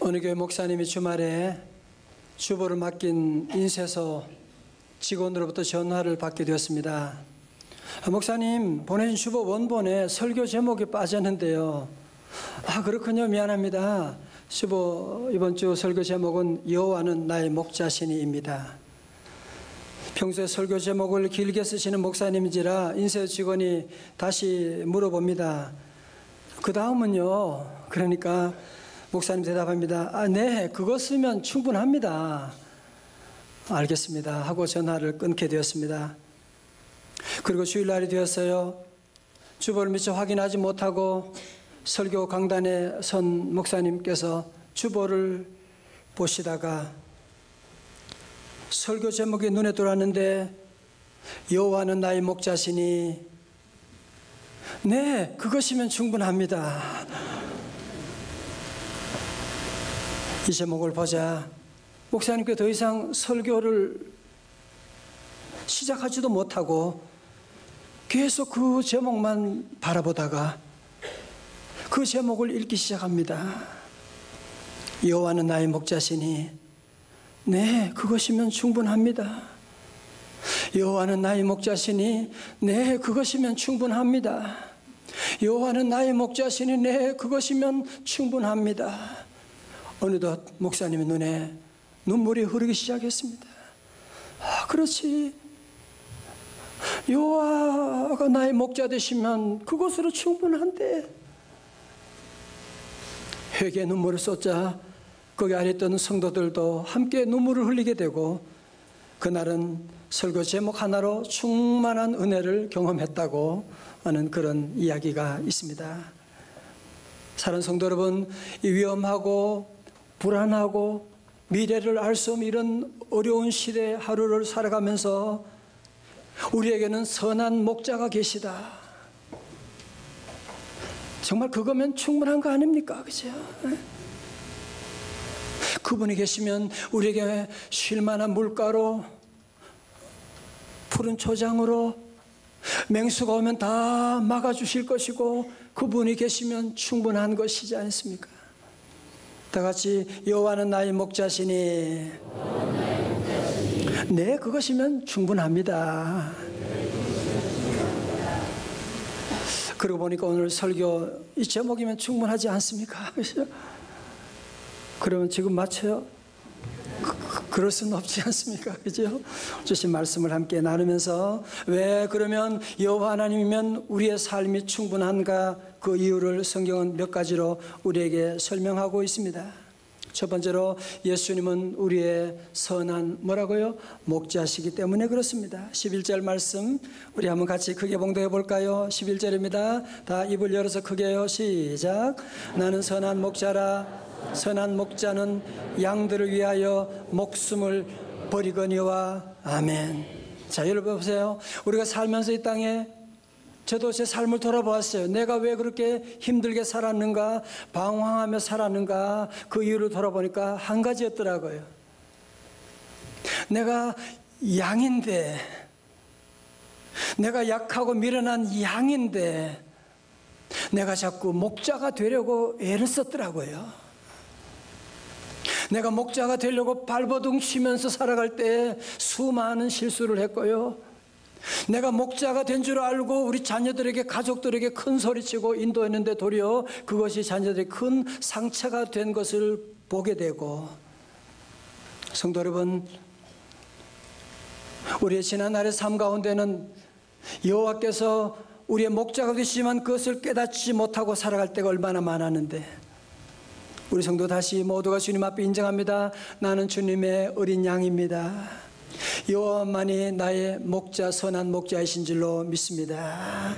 어느 교회 목사님이 주말에 주보를 맡긴 인쇄소 직원으로부터 전화를 받게 되었습니다. 목사님, 보내신 주보 원본에 설교 제목이 빠졌는데요. 그렇군요. 미안합니다. 주보 이번 주 설교 제목은 여호와는 나의 목자시니입니다. 평소에 설교 제목을 길게 쓰시는 목사님인지라 인쇄소 직원이 다시 물어봅니다. 그 다음은요. 그러니까 목사님 대답합니다. 네, 그거 쓰면 충분합니다. 알겠습니다 하고 전화를 끊게 되었습니다. 그리고 주일날이 되었어요. 주보를 미처 확인하지 못하고 설교 강단에 선 목사님께서 주보를 보시다가 설교 제목이 눈에 들어왔는데 여호와는 나의 목자시니 네, 그것이면 충분합니다. 이 제목을 보자 목사님께 더 이상 설교를 시작하지도 못하고 계속 그 제목만 바라보다가 그 제목을 읽기 시작합니다. 여호와는 나의 목자시니 네, 그것이면 충분합니다. 여호와는 나의 목자시니 네, 그것이면 충분합니다. 여호와는 나의 목자시니 네, 그것이면 충분합니다. 어느덧 목사님의 눈에 눈물이 흐르기 시작했습니다. 그렇지. 여호와가 나의 목자 되시면 그것으로 충분한데. 회개의 눈물을 쏟자 거기 아래 있던 성도들도 함께 눈물을 흘리게 되고 그날은 설교 제목 하나로 충만한 은혜를 경험했다고 하는 그런 이야기가 있습니다. 사랑하는 성도 여러분, 이 위험하고 불안하고 미래를 알 수 없는 이런 어려운 시대의 하루를 살아가면서 우리에게는 선한 목자가 계시다. 정말 그거면 충분한 거 아닙니까? 그죠? 그분이 계시면 우리에게 쉴만한 물가로 푸른 초장으로 맹수가 오면 다 막아주실 것이고 그분이 계시면 충분한 것이지 않습니까? 다 같이 여호와는 나의 목자시니 네, 그것이면 충분합니다. 그러고 보니까 오늘 설교 이 제목이면 충분하지 않습니까? 그러면 지금 맞춰요? 그럴 수는 없지 않습니까? 그죠? 주신 말씀을 함께 나누면서 왜 그러면 여호와 하나님이면 우리의 삶이 충분한가 그 이유를 성경은 몇 가지로 우리에게 설명하고 있습니다. 첫 번째로 예수님은 우리의 선한 뭐라고요? 목자시기 때문에 그렇습니다. 11절 말씀 우리 한번 같이 크게 봉독해 볼까요? 11절입니다. 다 입을 열어서 크게요. 시작. 나는 선한 목자라. 선한 목자는 양들을 위하여 목숨을 버리거니와. 아멘. 자, 여러분 보세요. 우리가 살면서 이 땅에 저도 제 삶을 돌아보았어요. 내가 왜 그렇게 힘들게 살았는가, 방황하며 살았는가, 그 이유를 돌아보니까 한 가지였더라고요. 내가 양인데, 내가 약하고 미련한 양인데 내가 자꾸 목자가 되려고 애를 썼더라고요. 내가 목자가 되려고 발버둥 치면서 살아갈 때 수많은 실수를 했고요. 내가 목자가 된 줄 알고 우리 자녀들에게 가족들에게 큰 소리치고 인도했는데 도리어 그것이 자녀들의 큰 상처가 된 것을 보게 되고. 성도 여러분, 우리의 지난날의 삶 가운데는 여호와께서 우리의 목자가 되시지만 그것을 깨닫지 못하고 살아갈 때가 얼마나 많았는데 우리 성도 다시 모두가 주님 앞에 인정합니다. 나는 주님의 어린 양입니다. 여호와만이 나의 목자, 선한 목자이신 줄로 믿습니다.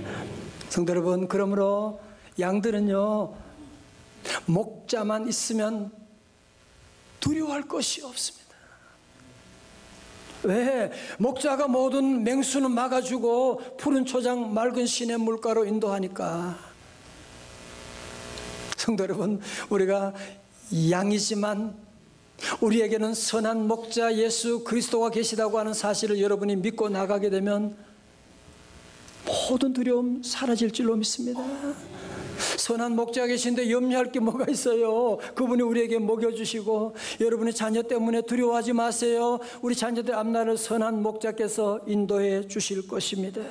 성도 여러분, 그러므로 양들은요 목자만 있으면 두려워할 것이 없습니다. 왜? 목자가 모든 맹수는 막아주고 푸른 초장 맑은 시냇 물가로 인도하니까. 성도 여러분, 우리가 양이지만 우리에게는 선한 목자 예수 그리스도가 계시다고 하는 사실을 여러분이 믿고 나가게 되면 모든 두려움 사라질 줄로 믿습니다. 선한 목자가 계신데 염려할 게 뭐가 있어요? 그분이 우리에게 먹여주시고, 여러분의 자녀 때문에 두려워하지 마세요. 우리 자녀들 앞날을 선한 목자께서 인도해 주실 것입니다.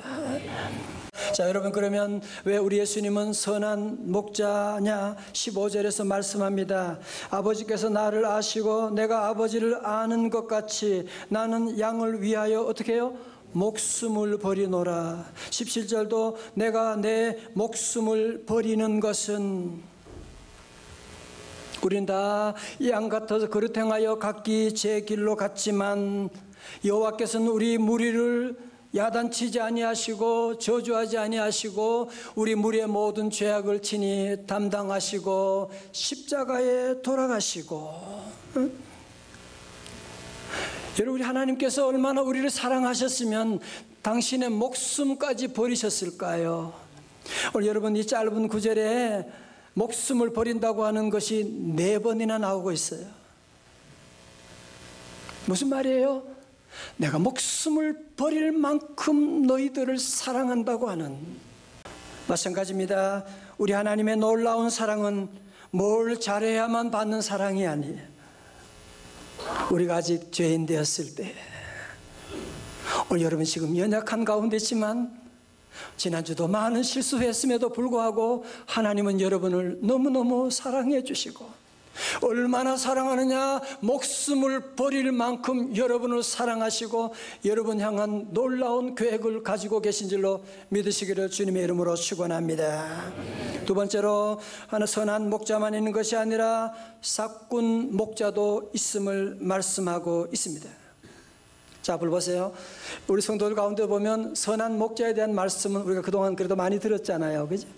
자, 여러분, 그러면 왜 우리 예수님은 선한 목자냐? 15절에서 말씀합니다. 아버지께서 나를 아시고 내가 아버지를 아는 것 같이 나는 양을 위하여 어떻게 해요? 목숨을 버리노라. 17절도 내가 내 목숨을 버리는 것은, 우린 다 양 같아서 그릇 행하여 각기 제 길로 갔지만 여호와께서는 우리 무리를 야단치지 아니하시고 저주하지 아니하시고 우리 무리의 모든 죄악을 친히 담당하시고 십자가에 돌아가시고. 여러분, 우리 하나님께서 얼마나 우리를 사랑하셨으면 당신의 목숨까지 버리셨을까요? 오늘 여러분, 이 짧은 구절에 목숨을 버린다고 하는 것이 4번이나 나오고 있어요. 무슨 말이에요? 내가 목숨을 버릴 만큼 너희들을 사랑한다고 하는. 마찬가지입니다. 우리 하나님의 놀라운 사랑은 뭘 잘해야만 받는 사랑이 아니에요. 우리가 아직 죄인 되었을 때, 오늘 여러분 지금 연약한 가운데 있지만 지난주도 많은 실수했음에도 불구하고 하나님은 여러분을 너무너무 사랑해 주시고, 얼마나 사랑하느냐? 목숨을 버릴 만큼 여러분을 사랑하시고 여러분 향한 놀라운 계획을 가지고 계신 줄로 믿으시기를 주님의 이름으로 축원합니다. 두 번째로, 하나 선한 목자만 있는 것이 아니라 삭군 목자도 있음을 말씀하고 있습니다. 자, 앞을 보세요. 우리 성도들 가운데 보면 선한 목자에 대한 말씀은 우리가 그동안 그래도 많이 들었잖아요, 그죠?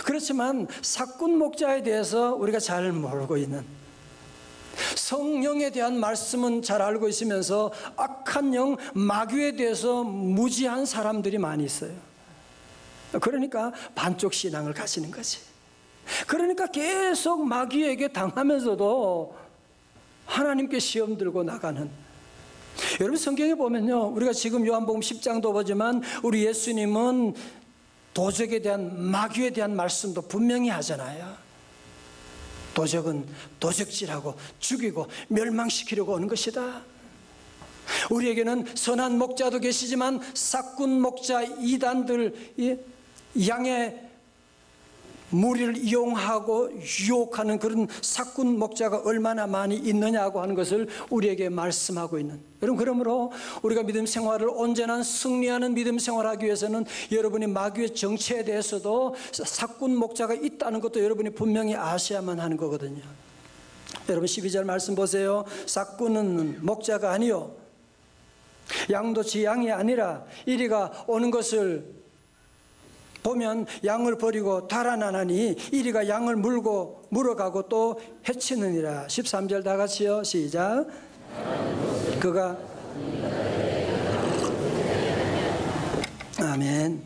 그렇지만 삭군 목자에 대해서 우리가 잘 모르고 있는, 성령에 대한 말씀은 잘 알고 있으면서 악한 영, 마귀에 대해서 무지한 사람들이 많이 있어요. 그러니까 반쪽 신앙을 가지는 거지. 그러니까 계속 마귀에게 당하면서도 하나님께 시험 들고 나가는. 여러분, 성경에 보면요, 우리가 지금 요한복음 10장도 보지만 우리 예수님은 도적에 대한, 마귀에 대한 말씀도 분명히 하잖아요. 도적은 도적질하고 죽이고 멸망시키려고 오는 것이다. 우리에게는 선한 목자도 계시지만 삭군 목자 이단들, 양의 무리를 이용하고 유혹하는 그런 삭군 목자가 얼마나 많이 있느냐고 하는 것을 우리에게 말씀하고 있는. 여러분, 그러므로 우리가 믿음 생활을 온전한 승리하는 믿음 생활하기 위해서는 여러분이 마귀의 정체에 대해서도 삭군 목자가 있다는 것도 여러분이 분명히 아셔야만 하는 거거든요. 여러분, 12절 말씀 보세요. 삭군은 목자가 아니요 양도 지 양이 아니라 이리가 오는 것을 보면 양을 버리고 달아나나니 이리가 양을 물고 물어가고 또 해치느니라. 13절 다 같이요, 시작. 그가, 아멘.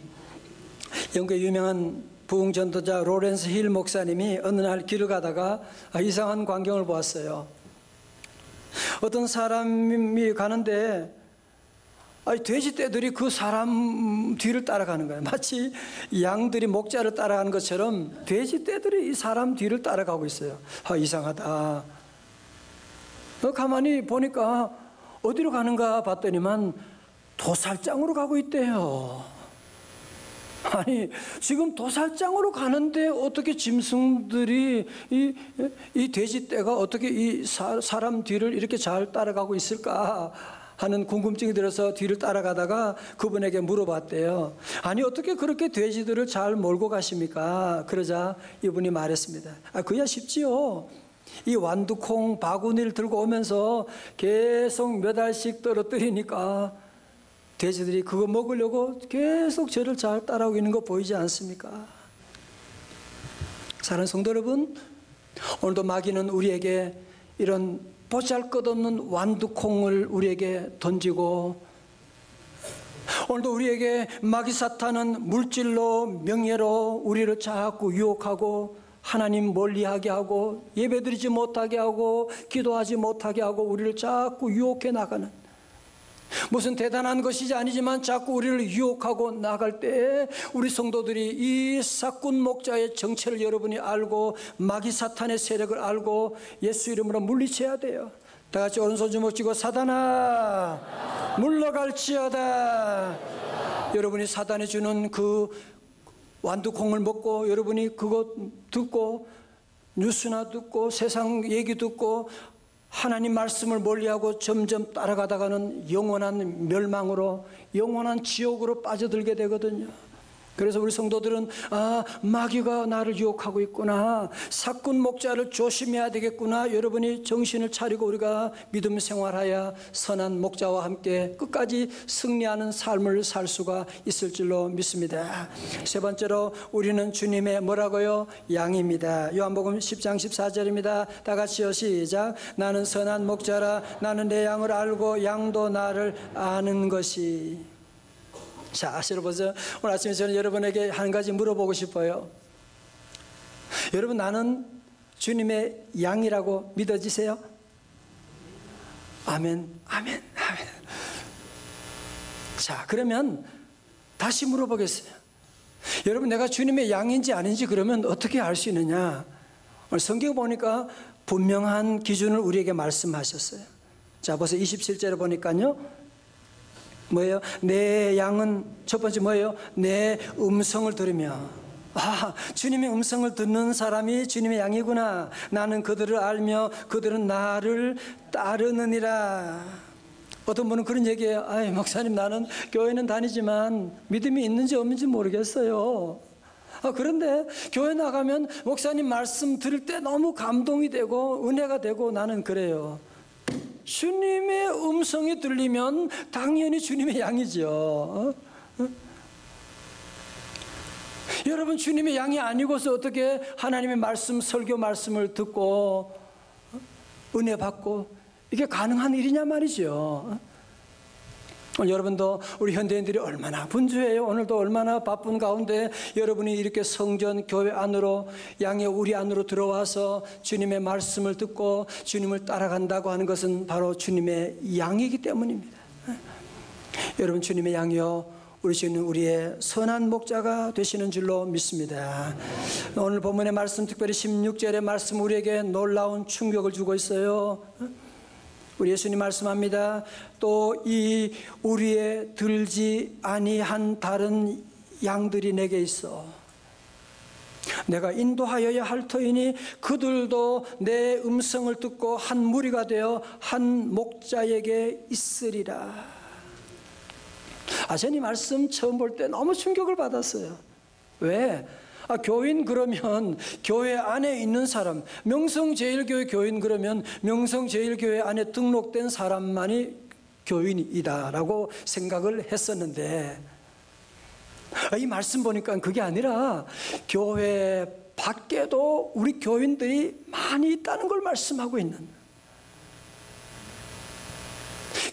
영국의 유명한 부흥 전도자 로렌스 힐 목사님이 어느 날 길을 가다가 이상한 광경을 보았어요. 어떤 사람이 가는데 돼지떼들이 그 사람 뒤를 따라가는 거예요. 마치 양들이 목자를 따라가는 것처럼 돼지떼들이 이 사람 뒤를 따라가고 있어요. 이상하다. 가만히 보니까 어디로 가는가 봤더니만 도살장으로 가고 있대요. 아니, 지금 도살장으로 가는데 어떻게 짐승들이 이 돼지떼가 어떻게 이 사람 뒤를 이렇게 잘 따라가고 있을까 하는 궁금증이 들어서 뒤를 따라가다가 그분에게 물어봤대요. 아니, 어떻게 그렇게 돼지들을 잘 몰고 가십니까? 그러자 이분이 말했습니다. 그야 쉽지요. 이 완두콩 바구니를 들고 오면서 계속 몇 알씩 떨어뜨리니까 돼지들이 그거 먹으려고 계속 저를 잘 따라오고 있는 거 보이지 않습니까? 사랑하는 성도 여러분, 오늘도 마귀는 우리에게 이런 보잘것없는 완두콩을 우리에게 던지고, 오늘도 우리에게 마귀 사탄은 물질로 명예로 우리를 자꾸 유혹하고 하나님 멀리하게 하고 예배드리지 못하게 하고 기도하지 못하게 하고 우리를 자꾸 유혹해 나가는, 무슨 대단한 것이지 아니지만 자꾸 우리를 유혹하고 나갈 때 우리 성도들이 이 사꾼 목자의 정체를 여러분이 알고 마귀 사탄의 세력을 알고 예수 이름으로 물리쳐야 돼요. 다 같이 오른손 주먹 쥐고 사단아 물러갈지어다. 여러분이 사단이 주는 그 완두콩을 먹고 여러분이 그거 듣고 뉴스나 듣고 세상 얘기 듣고 하나님 말씀을 멀리하고 점점 따라가다가는 영원한 멸망으로 영원한 지옥으로 빠져들게 되거든요. 그래서 우리 성도들은 마귀가 나를 유혹하고 있구나, 사꾼 목자를 조심해야 되겠구나. 여러분이 정신을 차리고 우리가 믿음 생활하여 선한 목자와 함께 끝까지 승리하는 삶을 살 수가 있을 줄로 믿습니다. 세 번째로 우리는 주님의 뭐라고요? 양입니다. 요한복음 10장 14절입니다. 다 같이요, 시작. 나는 선한 목자라. 나는 내 양을 알고 양도 나를 아는 것이. 자, 아시러보세요. 오늘 아침에 저는 여러분에게 한 가지 물어보고 싶어요. 여러분, 나는 주님의 양이라고 믿어지세요? 아멘, 아멘, 아멘. 자, 그러면 다시 물어보겠어요. 여러분, 내가 주님의 양인지 아닌지 그러면 어떻게 알 수 있느냐? 오늘 성경 보니까 분명한 기준을 우리에게 말씀하셨어요. 자, 벌써 27절에 보니까요. 뭐예요? 내 양은 첫 번째 뭐예요? 내 음성을 들으며. 주님의 음성을 듣는 사람이 주님의 양이구나. 나는 그들을 알며 그들은 나를 따르느니라. 어떤 분은 그런 얘기해요. 아이, 목사님, 나는 교회는 다니지만 믿음이 있는지 없는지 모르겠어요. 그런데 교회 나가면 목사님 말씀 들을 때 너무 감동이 되고 은혜가 되고 나는 그래요. 주님의 음성이 들리면 당연히 주님의 양이죠. 여러분, 주님의 양이 아니고서 어떻게 하나님의 말씀, 설교 말씀을 듣고 은혜 받고 이게 가능한 일이냐 말이죠. 여러분도 우리 현대인들이 얼마나 분주해요. 오늘도 얼마나 바쁜 가운데 여러분이 이렇게 성전 교회 안으로 양의 우리 안으로 들어와서 주님의 말씀을 듣고 주님을 따라간다고 하는 것은 바로 주님의 양이기 때문입니다. 여러분, 주님의 양이요, 우리 주님은 우리의 선한 목자가 되시는 줄로 믿습니다. 오늘 본문의 말씀, 특별히 16절의 말씀, 우리에게 놀라운 충격을 주고 있어요. 우리 예수님 말씀합니다. 또 이 우리의 들지 아니한 다른 양들이 내게 있어. 내가 인도하여야 할 터이니 그들도 내 음성을 듣고 한 무리가 되어 한 목자에게 있으리라. 저는 이 말씀 처음 볼 때 너무 충격을 받았어요. 왜? 교인 그러면 교회 안에 있는 사람, 명성제일교회 교인 그러면 명성제일교회 안에 등록된 사람만이 교인이다라고 생각을 했었는데, 이 말씀 보니까 그게 아니라 교회 밖에도 우리 교인들이 많이 있다는 걸 말씀하고 있는,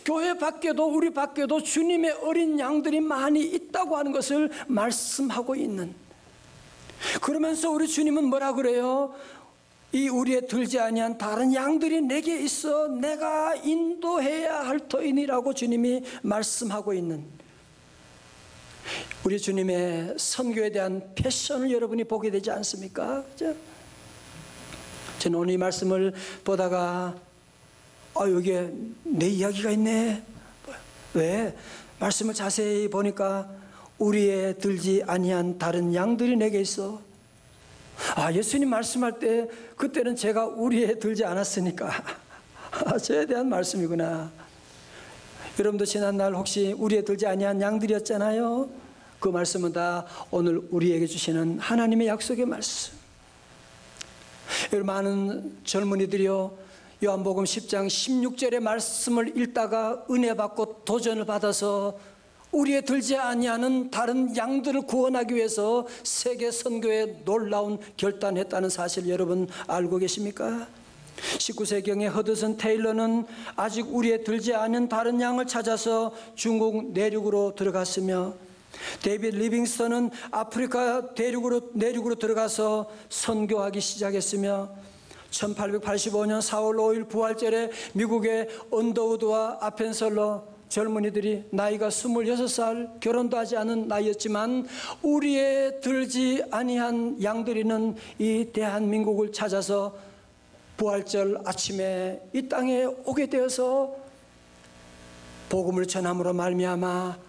교회 밖에도 우리 밖에도 주님의 어린 양들이 많이 있다고 하는 것을 말씀하고 있는. 그러면서 우리 주님은 뭐라 그래요? 이 우리의 들지 아니한 다른 양들이 내게 있어 내가 인도해야 할 터이니라고 주님이 말씀하고 있는, 우리 주님의 선교에 대한 패션을 여러분이 보게 되지 않습니까? 그죠? 저는 오늘 이 말씀을 보다가 여기에 내 이야기가 있네. 왜? 말씀을 자세히 보니까 우리의 들지 아니한 다른 양들이 내게 있어. 예수님 말씀할 때 그때는 제가 우리의 들지 않았으니까 저에 대한 말씀이구나. 여러분도 지난날 혹시 우리의 들지 아니한 양들이었잖아요. 그 말씀은 다 오늘 우리에게 주시는 하나님의 약속의 말씀. 여러분, 많은 젊은이들이요, 요한복음 10장 16절의 말씀을 읽다가 은혜 받고 도전을 받아서 우리의 들지 아니하는 다른 양들을 구원하기 위해서 세계 선교에 놀라운 결단했다는 사실 여러분 알고 계십니까? 19세기경의 허드슨 테일러는 아직 우리의 들지 않은 다른 양을 찾아서 중국 내륙으로 들어갔으며, 데이빗 리빙스턴은 아프리카 내륙으로 들어가서 선교하기 시작했으며, 1885년 4월 5일 부활절에 미국의 언더우드와 아펜설러, 젊은이들이 나이가 26살, 결혼도 하지 않은 나이였지만 우리의 들지 아니한 양들이는 이 대한민국을 찾아서 부활절 아침에 이 땅에 오게 되어서 복음을 전함으로 말미암아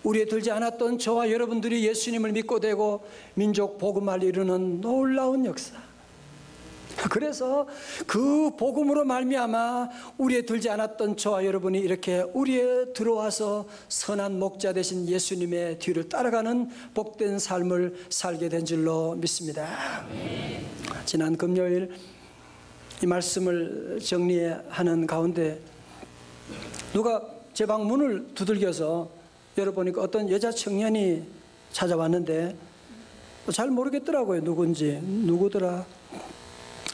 우리의 들지 않았던 저와 여러분들이 예수님을 믿고 되고 민족 복음화를 이루는 놀라운 역사. 그래서 그 복음으로 말미암아 우리의 들지 않았던 저와 여러분이 이렇게 우리에 들어와서 선한 목자 되신 예수님의 뒤를 따라가는 복된 삶을 살게 된 줄로 믿습니다. 지난 금요일 이 말씀을 정리하는 가운데 누가 제 방 문을 두들겨서 열어보니까 어떤 여자 청년이 찾아왔는데 잘 모르겠더라고요. 누군지. 누구더라?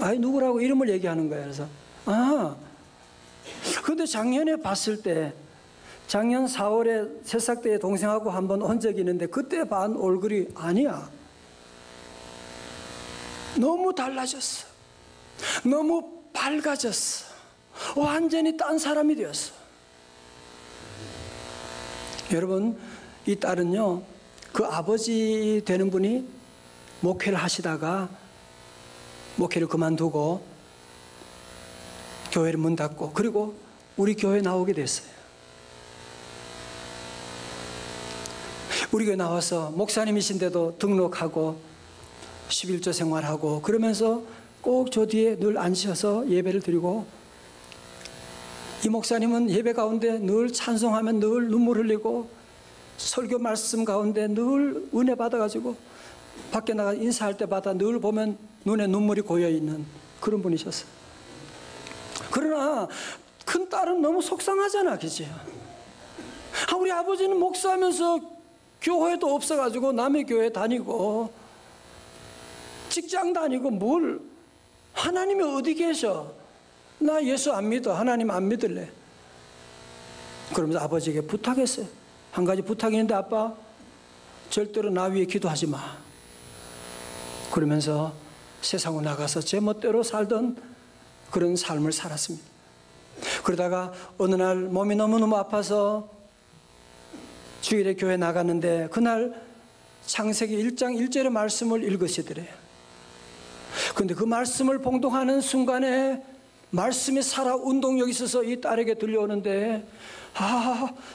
아이, 누구라고 이름을 얘기하는 거예요. 그래서 근데 작년에 봤을 때 작년 4월에 새싹 때 동생하고 한번 온 적이 있는데 그때 반 얼굴이 아니야. 너무 달라졌어. 너무 밝아졌어. 완전히 딴 사람이 되었어. 여러분, 이 딸은요, 그 아버지 되는 분이 목회를 하시다가 목회를 그만두고 교회를 문 닫고 그리고 우리 교회에 나오게 됐어요. 우리 교회 나와서 목사님이신데도 등록하고 11조 생활하고 그러면서 꼭 저 뒤에 늘 앉으셔서 예배를 드리고 이 목사님은 예배 가운데 늘 찬송하면 늘 눈물 흘리고 설교 말씀 가운데 늘 은혜 받아가지고 밖에 나가 인사할 때마다 늘 보면 눈에 눈물이 고여있는 그런 분이셨어요. 그러나 큰 딸은 너무 속상하잖아, 그치? 우리 아버지는 목사하면서 교회도 없어가지고 남의 교회 다니고 직장 다니고 뭘 하나님이 어디 계셔? 나 예수 안 믿어. 하나님 안 믿을래. 그러면서 아버지에게 부탁했어요. 한 가지 부탁이 있는데 아빠 절대로 나 위에 기도하지 마. 그러면서 세상으로 나가서 제 멋대로 살던 그런 삶을 살았습니다. 그러다가 어느 날 몸이 너무너무 아파서 주일에 교회 나갔는데 그날 창세기 1장 1절의 말씀을 읽으시더래요. 그런데 그 말씀을 봉독하는 순간에 말씀이 살아 운동력이 있어서 이 딸에게 들려오는데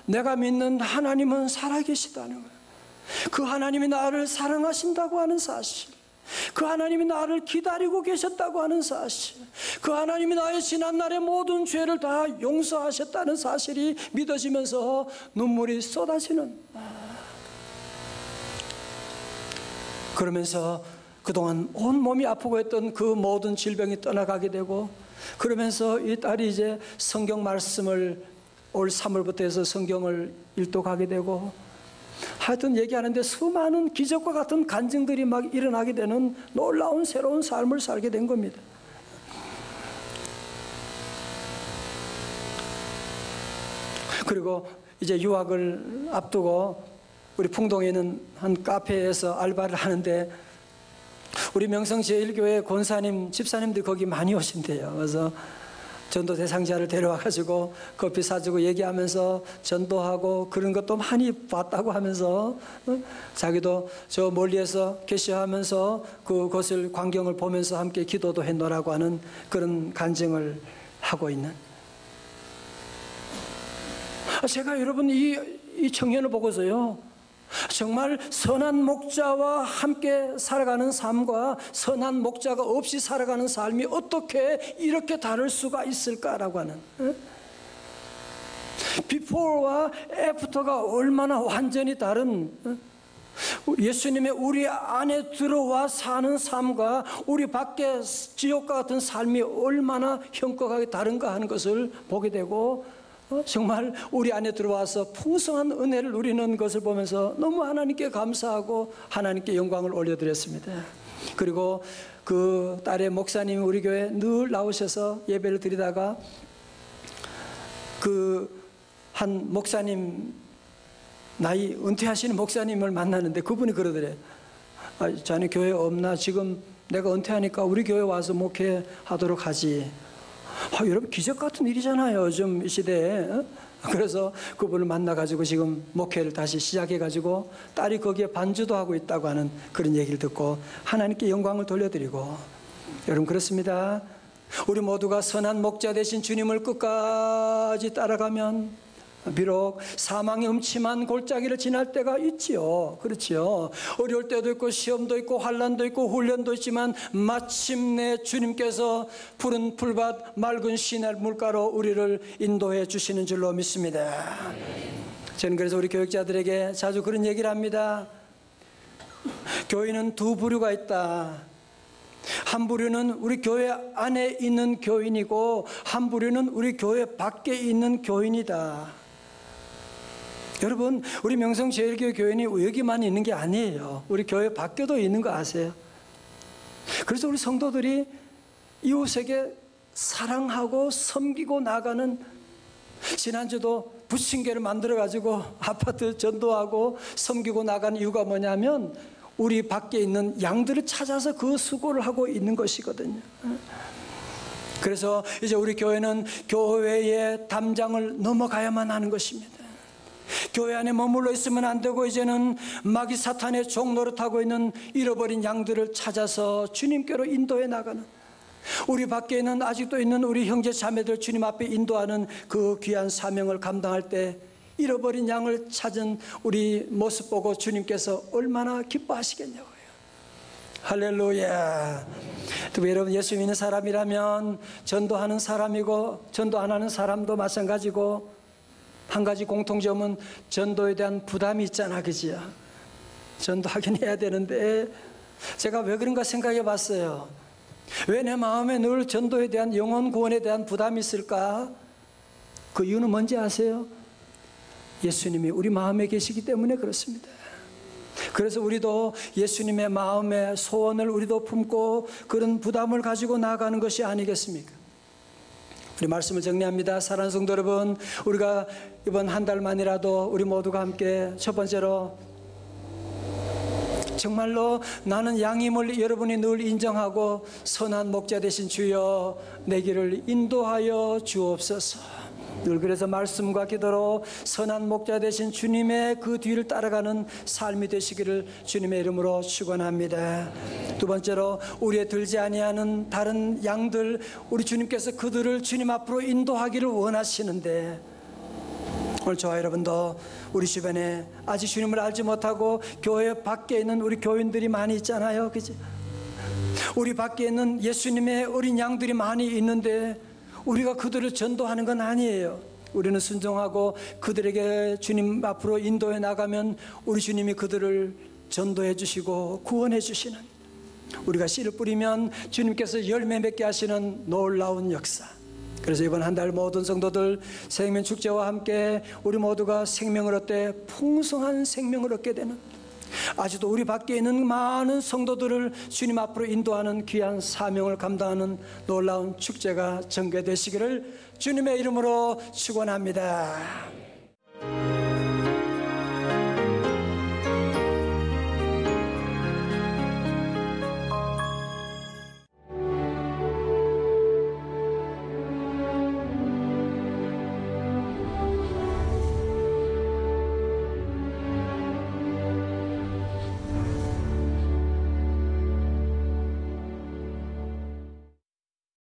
내가 믿는 하나님은 살아계시다는 거예요. 그 하나님이 나를 사랑하신다고 하는 사실, 그 하나님이 나를 기다리고 계셨다고 하는 사실, 그 하나님이 나의 지난날의 모든 죄를 다 용서하셨다는 사실이 믿어지면서 눈물이 쏟아지는. 그러면서 그동안 온몸이 아프고 했던 그 모든 질병이 떠나가게 되고 그러면서 이 딸이 이제 성경 말씀을 올 3월부터 해서 성경을 일독하게 되고 하여튼 얘기하는데 수많은 기적과 같은 간증들이 막 일어나게 되는 놀라운 새로운 삶을 살게 된 겁니다. 그리고 이제 유학을 앞두고 우리 풍동에 있는 한 카페에서 알바를 하는데 우리 명성제일교회 권사님, 집사님들이 거기 많이 오신대요. 그래서 전도 대상자를 데려와가지고 커피 사주고 얘기하면서 전도하고 그런 것도 많이 봤다고 하면서 자기도 저 멀리에서 계시하면서 그것을 광경을 보면서 함께 기도도 했노라고 하는 그런 간증을 하고 있는. 제가 여러분 이 청년을 보고서요, 정말 선한 목자와 함께 살아가는 삶과 선한 목자가 없이 살아가는 삶이 어떻게 이렇게 다를 수가 있을까라고 하는, 비포와 애프터가 얼마나 완전히 다른, 예수님의 우리 안에 들어와 사는 삶과 우리 밖에 지옥과 같은 삶이 얼마나 현격하게 다른가 하는 것을 보게 되고 정말 우리 안에 들어와서 풍성한 은혜를 누리는 것을 보면서 너무 하나님께 감사하고 하나님께 영광을 올려드렸습니다. 그리고 그 딸의 목사님이 우리 교회에 늘 나오셔서 예배를 드리다가 그 한 목사님, 나이 은퇴하시는 목사님을 만나는데 그분이 그러더래요. 자네 교회 없나? 지금 내가 은퇴하니까 우리 교회 와서 목회하도록 하지. 여러분 기적 같은 일이잖아요. 요즘 이 시대에. 그래서 그분을 만나가지고 지금 목회를 다시 시작해가지고 딸이 거기에 반주도 하고 있다고 하는 그런 얘기를 듣고 하나님께 영광을 돌려드리고, 여러분 그렇습니다. 우리 모두가 선한 목자 되신 주님을 끝까지 따라가면 비록 사망의 음침한 골짜기를 지날 때가 있지요. 그렇지요. 어려울 때도 있고 시험도 있고 환난도 있고 훈련도 있지만 마침내 주님께서 푸른 풀밭 맑은 시냇 물가로 우리를 인도해 주시는 줄로 믿습니다. 저는 그래서 우리 교육자들에게 자주 그런 얘기를 합니다. 교인은 두 부류가 있다. 한 부류는 우리 교회 안에 있는 교인이고 한 부류는 우리 교회 밖에 있는 교인이다. 여러분, 우리 명성제일교회 교인이 여기만 있는 게 아니에요. 우리 교회 밖에도 있는 거 아세요? 그래서 우리 성도들이 이웃에게 사랑하고 섬기고 나가는, 지난주도 부침개를 만들어가지고 아파트 전도하고 섬기고 나가는 이유가 뭐냐면 우리 밖에 있는 양들을 찾아서 그 수고를 하고 있는 것이거든요. 그래서 이제 우리 교회는 교회의 담장을 넘어가야만 하는 것입니다. 교회 안에 머물러 있으면 안 되고 이제는 마귀 사탄의 종노릇하고 있는 잃어버린 양들을 찾아서 주님께로 인도해 나가는, 우리 밖에는 아직도 있는 우리 형제 자매들 주님 앞에 인도하는 그 귀한 사명을 감당할 때 잃어버린 양을 찾은 우리 모습 보고 주님께서 얼마나 기뻐하시겠냐고요. 할렐루야. 또 여러분, 예수 믿는 사람이라면 전도하는 사람이고 전도 안 하는 사람도 마찬가지고, 한 가지 공통점은 전도에 대한 부담이 있잖아, 그지요? 전도하긴 해야 되는데 제가 왜 그런가 생각해 봤어요. 왜 내 마음에 늘 전도에 대한, 영혼 구원에 대한 부담이 있을까? 그 이유는 뭔지 아세요? 예수님이 우리 마음에 계시기 때문에 그렇습니다. 그래서 우리도 예수님의 마음의 소원을 우리도 품고 그런 부담을 가지고 나아가는 것이 아니겠습니까? 우리 말씀을 정리합니다. 사랑하는 성도 여러분, 우리가 이번 한 달만이라도 우리 모두가 함께 첫 번째로 정말로 나는 양임을 여러분이 늘 인정하고 선한 목자 되신 주여 내 길을 인도하여 주옵소서. 늘 그래서 말씀과 기도로 선한 목자 되신 주님의 그 뒤를 따라가는 삶이 되시기를 주님의 이름으로 축원합니다. 두 번째로, 우리의 들지 아니하는 다른 양들, 우리 주님께서 그들을 주님 앞으로 인도하기를 원하시는데, 오늘 저와 여러분도 우리 주변에 아직 주님을 알지 못하고 교회 밖에 있는 우리 교인들이 많이 있잖아요, 그치? 우리 밖에 있는 예수님의 어린 양들이 많이 있는데 우리가 그들을 전도하는 건 아니에요. 우리는 순종하고 그들에게 주님 앞으로 인도해 나가면 우리 주님이 그들을 전도해 주시고 구원해 주시는, 우리가 씨를 뿌리면 주님께서 열매 맺게 하시는 놀라운 역사. 그래서 이번 한 달 모든 성도들 생명축제와 함께 우리 모두가 생명을 얻되 풍성한 생명을 얻게 되는, 아직도 우리 밖에 있는 많은 성도들을 주님 앞으로 인도하는 귀한 사명을 감당하는 놀라운 축제가 전개되시기를 주님의 이름으로 축원합니다.